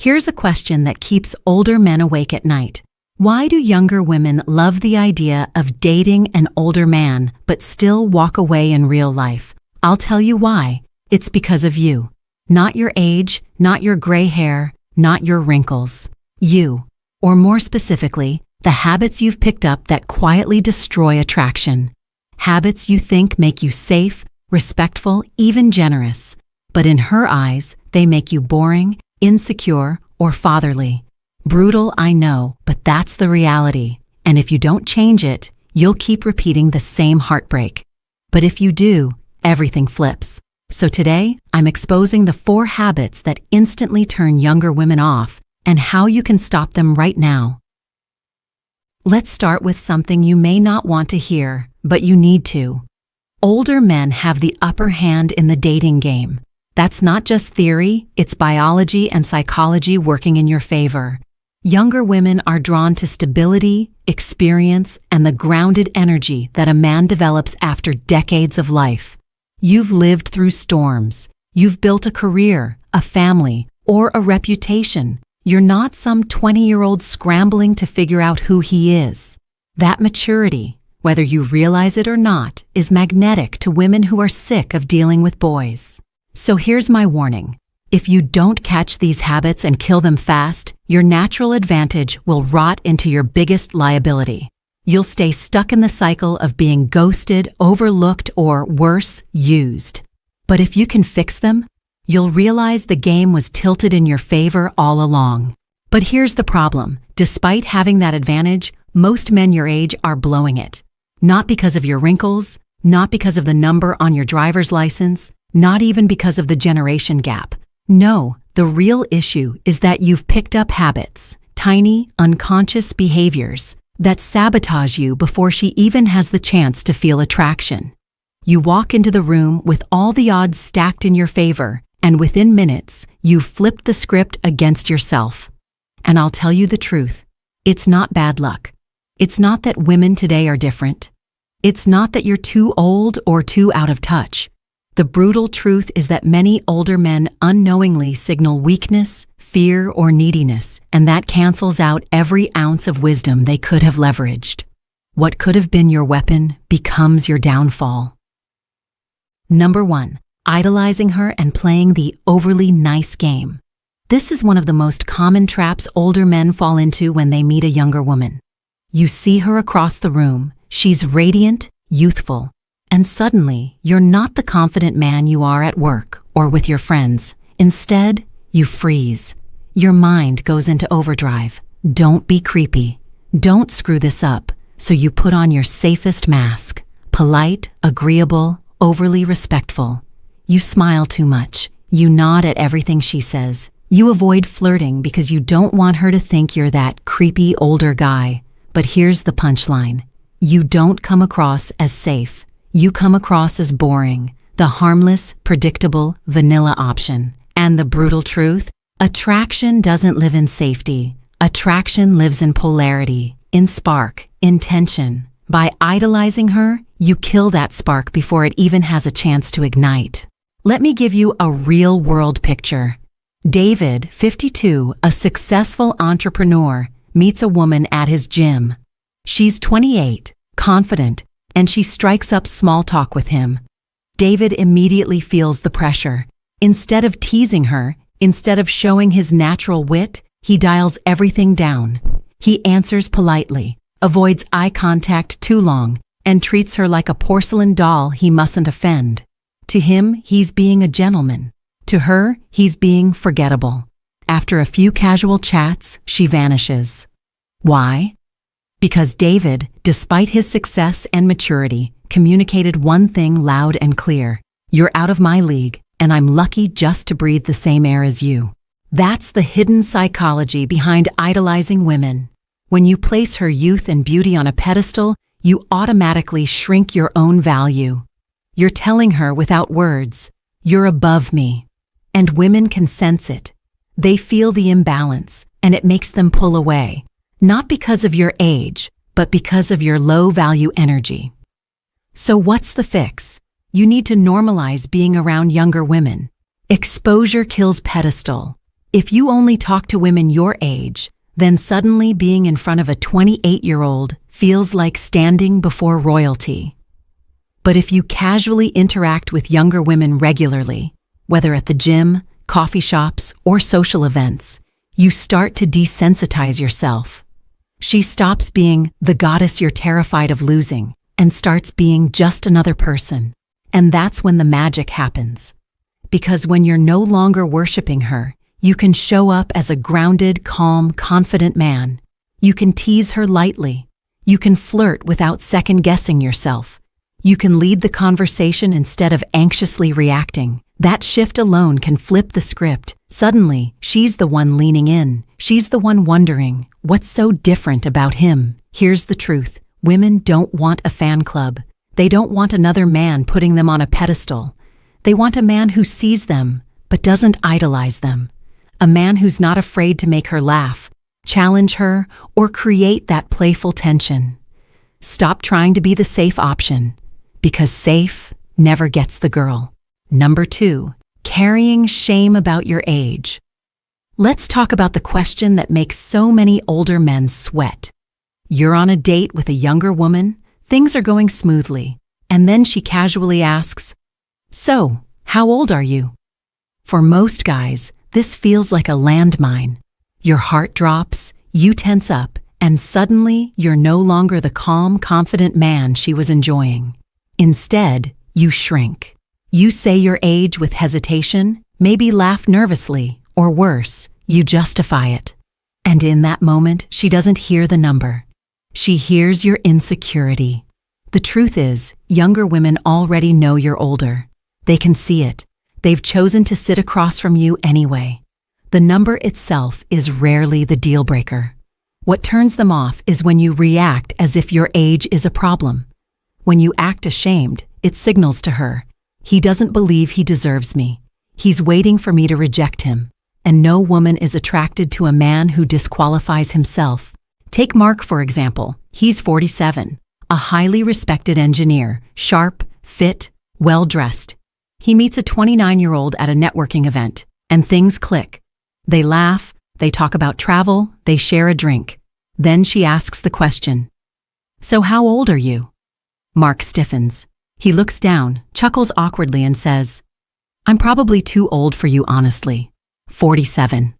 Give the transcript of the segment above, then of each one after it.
Here's a question that keeps older men awake at night. Why do younger women love the idea of dating an older man but still walk away in real life? I'll tell you why. It's because of you. Not your age, not your gray hair, not your wrinkles. You, or more specifically, the habits you've picked up that quietly destroy attraction. Habits you think make you safe, respectful, even generous. But in her eyes, they make you boring, insecure, or fatherly. Brutal, I know, but that's the reality. And if you don't change it, you'll keep repeating the same heartbreak. But if you do, everything flips. So today, I'm exposing the 4 habits that instantly turn younger women off and how you can stop them right now. Let's start with something you may not want to hear, but you need to. Older men have the upper hand in the dating game. That's not just theory, it's biology and psychology working in your favor. Younger women are drawn to stability, experience, and the grounded energy that a man develops after decades of life. You've lived through storms. You've built a career, a family, or a reputation. You're not some 20-year-old scrambling to figure out who he is. That maturity, whether you realize it or not, is magnetic to women who are sick of dealing with boys. So here's my warning. If you don't catch these habits and kill them fast, your natural advantage will rot into your biggest liability. You'll stay stuck in the cycle of being ghosted, overlooked, or worse, used. But if you can fix them, you'll realize the game was tilted in your favor all along. But here's the problem. Despite having that advantage, most men your age are blowing it. Not because of your wrinkles, not because of the number on your driver's license, not even because of the generation gap. No, the real issue is that you've picked up habits, tiny, unconscious behaviors, that sabotage you before she even has the chance to feel attraction. You walk into the room with all the odds stacked in your favor, and within minutes, you've flipped the script against yourself. And I'll tell you the truth, it's not bad luck. It's not that women today are different. It's not that you're too old or too out of touch. The brutal truth is that many older men unknowingly signal weakness, fear, or neediness, and that cancels out every ounce of wisdom they could have leveraged. What could have been your weapon becomes your downfall. Number 1. Idolizing her and playing the overly nice game. This is one of the most common traps older men fall into when they meet a younger woman. You see her across the room, she's radiant, youthful, and suddenly you're not the confident man you are at work or with your friends. Instead, you freeze. Your mind goes into overdrive. Don't be creepy. Don't screw this up. So you put on your safest mask. Polite, agreeable, overly respectful. You smile too much. You nod at everything she says. You avoid flirting because you don't want her to think you're that creepy older guy. But here's the punchline. You don't come across as safe. You come across as boring, the harmless, predictable, vanilla option. And the brutal truth? Attraction doesn't live in safety. Attraction lives in polarity, in spark, in tension. By idolizing her, you kill that spark before it even has a chance to ignite. Let me give you a real-world picture. David, 52, a successful entrepreneur, meets a woman at his gym. She's 28, confident, and she strikes up small talk with him. David immediately feels the pressure. Instead of teasing her, instead of showing his natural wit, he dials everything down. He answers politely, avoids eye contact too long, and treats her like a porcelain doll he mustn't offend. To him, he's being a gentleman. To her, he's being forgettable. After a few casual chats, she vanishes. Why? Because David, despite his success and maturity, communicated one thing loud and clear. You're out of my league, and I'm lucky just to breathe the same air as you. That's the hidden psychology behind idolizing women. When you place her youth and beauty on a pedestal, you automatically shrink your own value. You're telling her without words, you're above me. And women can sense it. They feel the imbalance, and it makes them pull away. Not because of your age, but because of your low-value energy. So what's the fix? You need to normalize being around younger women. Exposure kills pedestal. If you only talk to women your age, then suddenly being in front of a 28-year-old feels like standing before royalty. But if you casually interact with younger women regularly, whether at the gym, coffee shops, or social events, you start to desensitize yourself. She stops being the goddess you're terrified of losing and starts being just another person. And that's when the magic happens. Because when you're no longer worshiping her, you can show up as a grounded, calm, confident man. You can tease her lightly. You can flirt without second-guessing yourself. You can lead the conversation instead of anxiously reacting. That shift alone can flip the script. Suddenly, she's the one leaning in. She's the one wondering, what's so different about him? Here's the truth. Women don't want a fan club. They don't want another man putting them on a pedestal. They want a man who sees them, but doesn't idolize them. A man who's not afraid to make her laugh, challenge her, or create that playful tension. Stop trying to be the safe option, because safe never gets the girl. Number 2, carrying shame about your age. Let's talk about the question that makes so many older men sweat. You're on a date with a younger woman, things are going smoothly, and then she casually asks, "So, how old are you?" For most guys, this feels like a landmine. Your heart drops, you tense up, and suddenly you're no longer the calm, confident man she was enjoying. Instead, you shrink. You say your age with hesitation, maybe laugh nervously, or worse, you justify it. And in that moment, she doesn't hear the number. She hears your insecurity. The truth is, younger women already know you're older. They can see it. They've chosen to sit across from you anyway. The number itself is rarely the deal breaker. What turns them off is when you react as if your age is a problem. When you act ashamed, it signals to her, he doesn't believe he deserves me. He's waiting for me to reject him. And no woman is attracted to a man who disqualifies himself. Take Mark, for example. He's 47, a highly respected engineer, sharp, fit, well-dressed. He meets a 29-year-old at a networking event, and things click. They laugh, they talk about travel, they share a drink. Then she asks the question, "So how old are you?" Mark stiffens. He looks down, chuckles awkwardly, and says, "I'm probably too old for you, honestly. 47.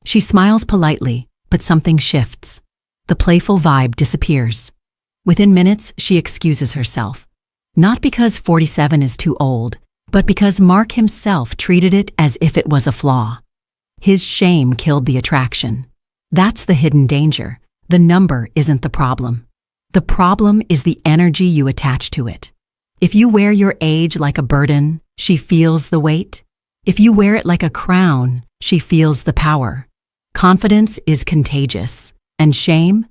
She smiles politely, but something shifts. The playful vibe disappears. Within minutes, she excuses herself. Not because 47 is too old, but because Mark himself treated it as if it was a flaw. His shame killed the attraction. That's the hidden danger. The number isn't the problem. The problem is the energy you attach to it. If you wear your age like a burden, she feels the weight. If you wear it like a crown, she feels the power. Confidence is contagious, and shame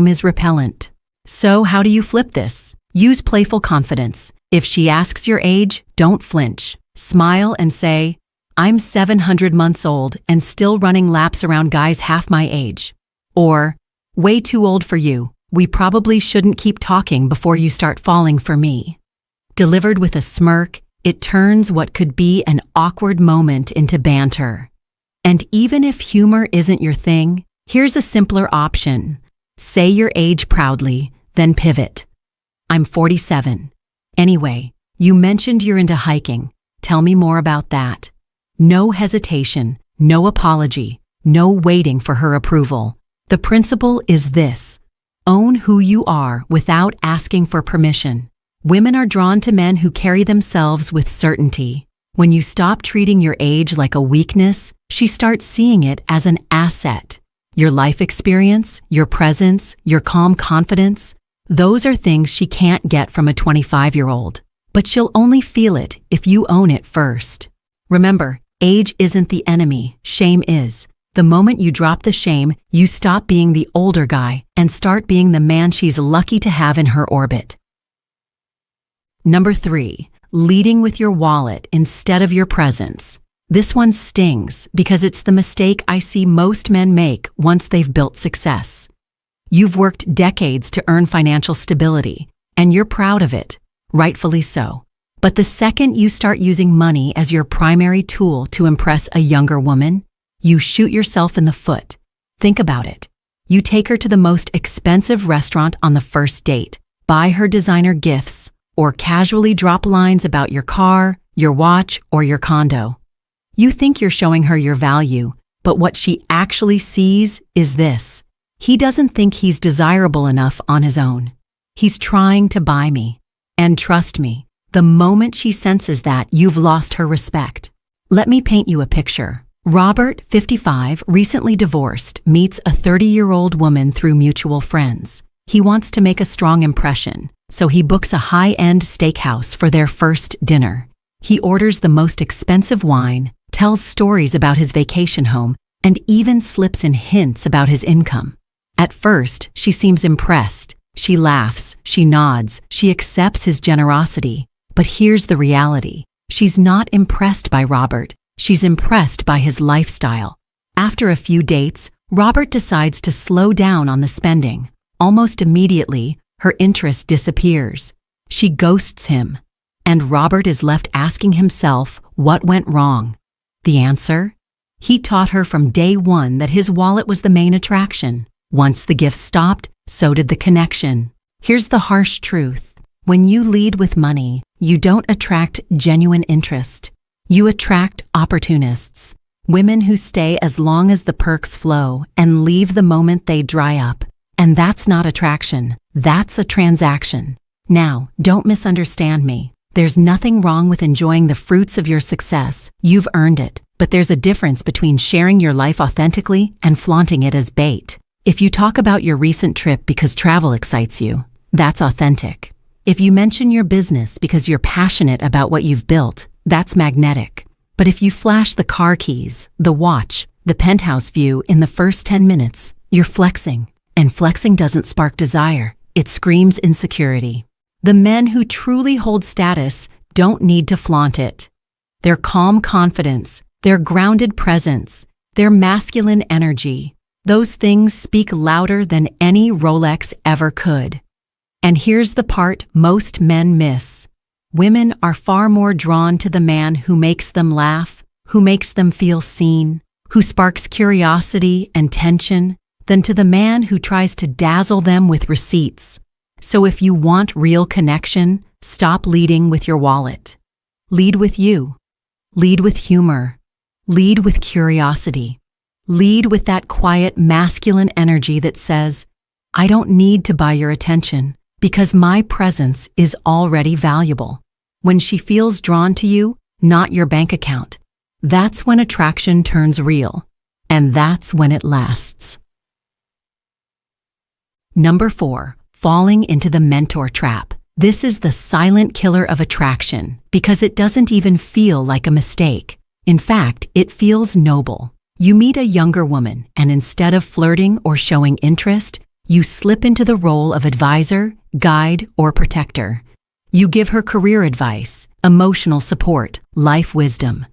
is repellent. So how do you flip this? Use playful confidence. If she asks your age, don't flinch. Smile and say, "I'm 700 months old and still running laps around guys half my age." Or, "Way too old for you. We probably shouldn't keep talking before you start falling for me." Delivered with a smirk, it turns what could be an awkward moment into banter. And even if humor isn't your thing, here's a simpler option. Say your age proudly, then pivot. "I'm 47. Anyway, you mentioned you're into hiking. Tell me more about that." No hesitation, no apology, no waiting for her approval. The principle is this: own who you are without asking for permission. Women are drawn to men who carry themselves with certainty. When you stop treating your age like a weakness, she starts seeing it as an asset. Your life experience, your presence, your calm confidence, those are things she can't get from a 25-year-old. But she'll only feel it if you own it first. Remember, age isn't the enemy, shame is. The moment you drop the shame, you stop being the older guy and start being the man she's lucky to have in her orbit. Number 3, leading with your wallet instead of your presence. This one stings because it's the mistake I see most men make once they've built success. You've worked decades to earn financial stability, and you're proud of it, rightfully so. But the second you start using money as your primary tool to impress a younger woman, You shoot yourself in the foot. Think about it. You take her to the most expensive restaurant on the first date, buy her designer gifts, or casually drop lines about your car, your watch, or your condo. You think you're showing her your value, but what she actually sees is this. He doesn't think he's desirable enough on his own. He's trying to buy me. And trust me, the moment she senses that, you've lost her respect. Let me paint you a picture. Robert, 55, recently divorced, meets a 30-year-old woman through mutual friends. He wants to make a strong impression, so he books a high-end steakhouse for their first dinner. He orders the most expensive wine, tells stories about his vacation home, and even slips in hints about his income. At first, she seems impressed. She laughs, she nods, she accepts his generosity. But here's the reality. She's not impressed by Robert. She's impressed by his lifestyle. After a few dates, Robert decides to slow down on the spending. Almost immediately, her interest disappears. She ghosts him. And Robert is left asking himself what went wrong. The answer? He taught her from day one that his wallet was the main attraction. Once the gifts stopped, so did the connection. Here's the harsh truth. When you lead with money, you don't attract genuine interest. You attract opportunists. Women who stay as long as the perks flow and leave the moment they dry up. And that's not attraction. That's a transaction. Now, don't misunderstand me. There's nothing wrong with enjoying the fruits of your success. You've earned it. But there's a difference between sharing your life authentically and flaunting it as bait. If you talk about your recent trip because travel excites you, that's authentic. If you mention your business because you're passionate about what you've built, that's magnetic. But if you flash the car keys, the watch, the penthouse view in the first 10 minutes, you're flexing. And flexing doesn't spark desire. It screams insecurity. The men who truly hold status don't need to flaunt it. Their calm confidence, their grounded presence, their masculine energy, those things speak louder than any Rolex ever could. And here's the part most men miss. Women are far more drawn to the man who makes them laugh, who makes them feel seen, who sparks curiosity and tension, than to the man who tries to dazzle them with receipts. So if you want real connection, stop leading with your wallet. Lead with you. Lead with humor. Lead with curiosity. Lead with that quiet masculine energy that says, I don't need to buy your attention because my presence is already valuable. When she feels drawn to you, not your bank account, that's when attraction turns real. And that's when it lasts. Number 4, falling into the mentor trap. This is the silent killer of attraction because it doesn't even feel like a mistake. In fact, it feels noble. You meet a younger woman, and instead of flirting or showing interest, you slip into the role of advisor, guide, or protector. You give her career advice, emotional support, life wisdom.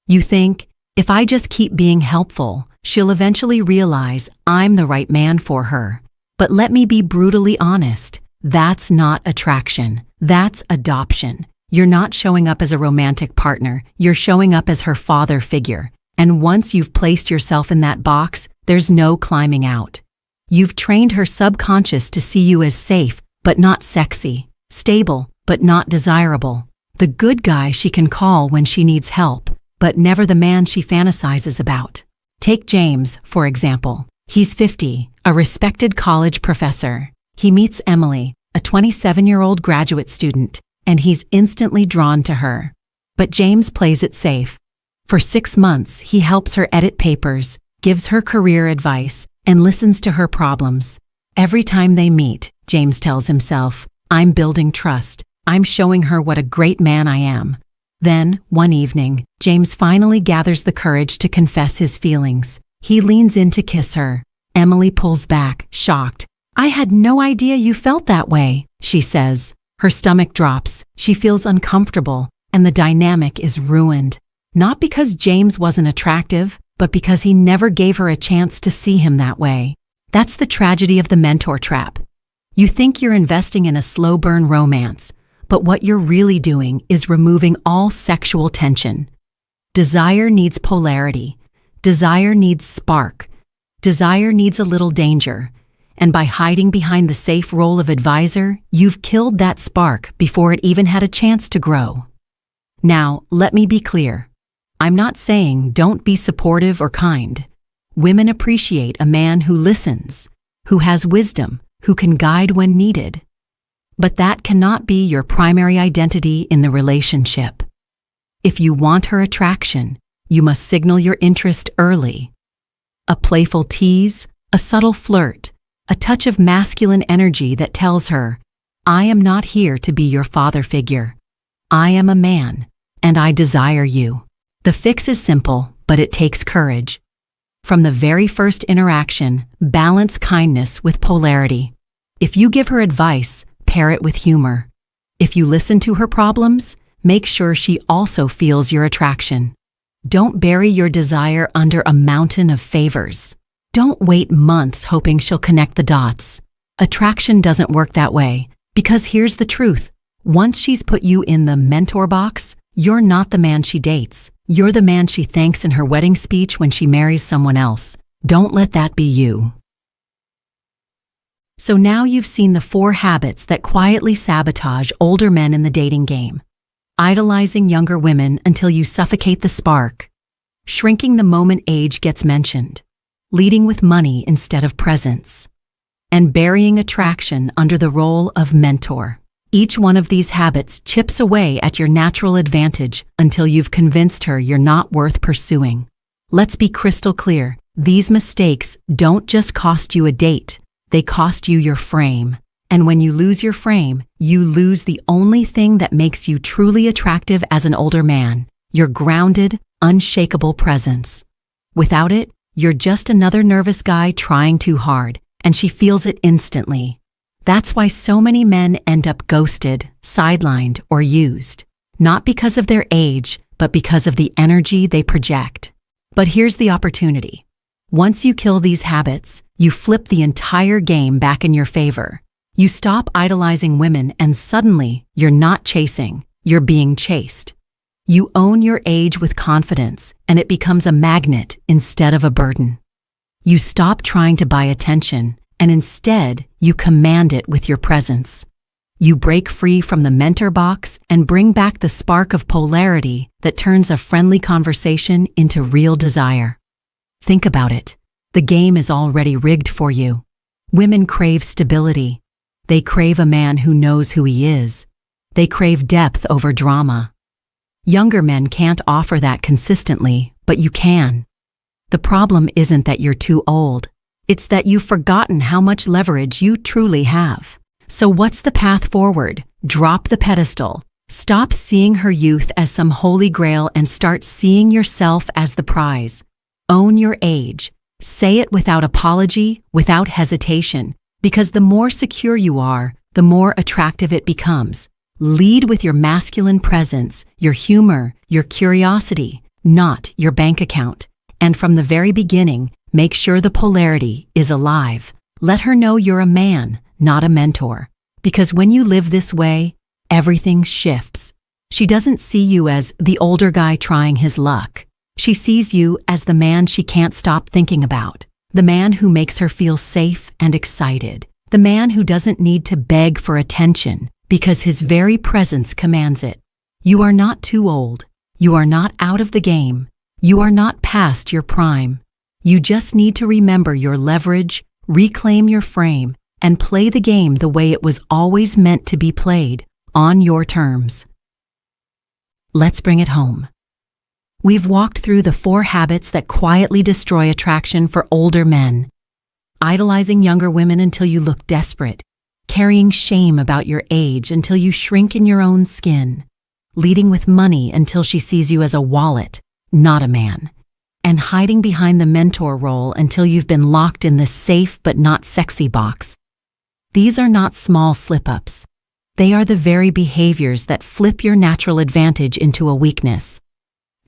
You think, if I just keep being helpful, she'll eventually realize I'm the right man for her. But let me be brutally honest, that's not attraction, that's adoption. You're not showing up as a romantic partner, you're showing up as her father figure. And once you've placed yourself in that box, there's no climbing out. You've trained her subconscious to see you as safe, but not sexy, stable, but not desirable. The good guy she can call when she needs help, but never the man she fantasizes about. Take James, for example. He's 50, a respected college professor. He meets Emily, a 27-year-old graduate student, and he's instantly drawn to her. But James plays it safe. For 6 months, he helps her edit papers, gives her career advice, and listens to her problems. Every time they meet, James tells himself, I'm building trust. I'm showing her what a great man I am. Then, one evening, James finally gathers the courage to confess his feelings. He leans in to kiss her. Emily pulls back, shocked. I had no idea you felt that way, she says. Her stomach drops. She feels uncomfortable, and the dynamic is ruined. Not because James wasn't attractive, but because he never gave her a chance to see him that way. That's the tragedy of the mentor trap. You think you're investing in a slow burn romance, but what you're really doing is removing all sexual tension. Desire needs polarity. Desire needs spark. Desire needs a little danger. And by hiding behind the safe role of advisor, you've killed that spark before it even had a chance to grow. Now, let me be clear. I'm not saying don't be supportive or kind. Women appreciate a man who listens, who has wisdom, who can guide when needed. But that cannot be your primary identity in the relationship. If you want her attraction, you must signal your interest early. A playful tease, a subtle flirt, a touch of masculine energy that tells her, I am not here to be your father figure. I am a man, and I desire you. The fix is simple, but it takes courage. From the very first interaction, balance kindness with polarity. If you give her advice, pair it with humor. If you listen to her problems, make sure she also feels your attraction. Don't bury your desire under a mountain of favors. Don't wait months hoping she'll connect the dots. Attraction doesn't work that way, because here's the truth. Once she's put you in the mentor box, you're not the man she dates. You're the man she thanks in her wedding speech when she marries someone else. Don't let that be you. So now you've seen the 4 habits that quietly sabotage older men in the dating game. Idolizing younger women until you suffocate the spark. Shrinking the moment age gets mentioned. Leading with money instead of presence. And burying attraction under the role of mentor. Each one of these habits chips away at your natural advantage until you've convinced her you're not worth pursuing. Let's be crystal clear. These mistakes don't just cost you a date. They cost you your frame. And when you lose your frame, you lose the only thing that makes you truly attractive as an older man, your grounded, unshakable presence. Without it, you're just another nervous guy trying too hard, and she feels it instantly. That's why so many men end up ghosted, sidelined, or used. Not because of their age, but because of the energy they project. But here's the opportunity. Once you kill these habits, you flip the entire game back in your favor. You stop idolizing women and suddenly you're not chasing, you're being chased. You own your age with confidence and it becomes a magnet instead of a burden. You stop trying to buy attention and instead you command it with your presence. You break free from the mentor box and bring back the spark of polarity that turns a friendly conversation into real desire. Think about it. The game is already rigged for you. Women crave stability. They crave a man who knows who he is. They crave depth over drama. Younger men can't offer that consistently, but you can. The problem isn't that you're too old. It's that you've forgotten how much leverage you truly have. So what's the path forward? Drop the pedestal. Stop seeing her youth as some holy grail and start seeing yourself as the prize. Own your age. Say it without apology, without hesitation, because the more secure you are, the more attractive it becomes. Lead with your masculine presence, your humor, your curiosity, not your bank account. And from the very beginning, make sure the polarity is alive. Let her know you're a man, not a mentor. Because when you live this way, everything shifts. She doesn't see you as the older guy trying his luck. She sees you as the man she can't stop thinking about. The man who makes her feel safe and excited. The man who doesn't need to beg for attention because his very presence commands it. You are not too old. You are not out of the game. You are not past your prime. You just need to remember your leverage, reclaim your frame, and play the game the way it was always meant to be played, on your terms. Let's bring it home. We've walked through the 4 habits that quietly destroy attraction for older men. Idolizing younger women until you look desperate. Carrying shame about your age until you shrink in your own skin. Leading with money until she sees you as a wallet, not a man. And hiding behind the mentor role until you've been locked in this safe but not sexy box. These are not small slip-ups. They are the very behaviors that flip your natural advantage into a weakness.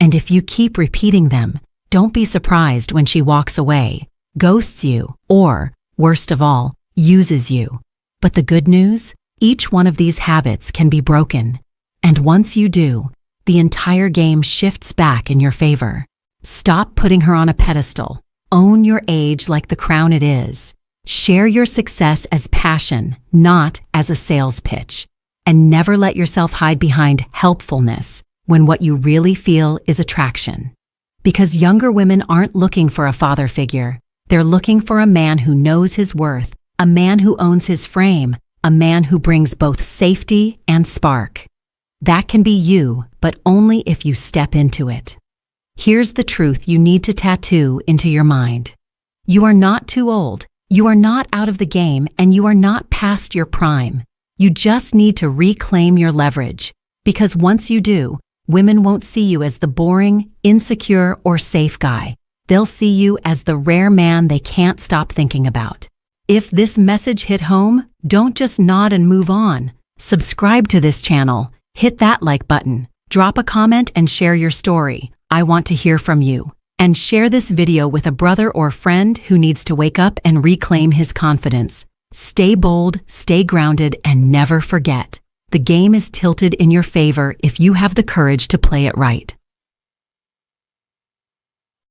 And if you keep repeating them, don't be surprised when she walks away, ghosts you, or, worst of all, uses you. But the good news? Each one of these habits can be broken. And once you do, the entire game shifts back in your favor. Stop putting her on a pedestal. Own your age like the crown it is. Share your success as passion, not as a sales pitch. And never let yourself hide behind helpfulness when what you really feel is attraction. Because younger women aren't looking for a father figure. They're looking for a man who knows his worth, a man who owns his frame, a man who brings both safety and spark. That can be you, but only if you step into it. Here's the truth you need to tattoo into your mind. You are not too old, you are not out of the game, and you are not past your prime. You just need to reclaim your leverage. Because once you do, women won't see you as the boring, insecure, or safe guy. They'll see you as the rare man they can't stop thinking about. If this message hit home, don't just nod and move on. Subscribe to this channel, hit that like button, drop a comment and share your story. I want to hear from you. And share this video with a brother or friend who needs to wake up and reclaim his confidence. Stay bold, stay grounded, and never forget, the game is tilted in your favor if you have the courage to play it right.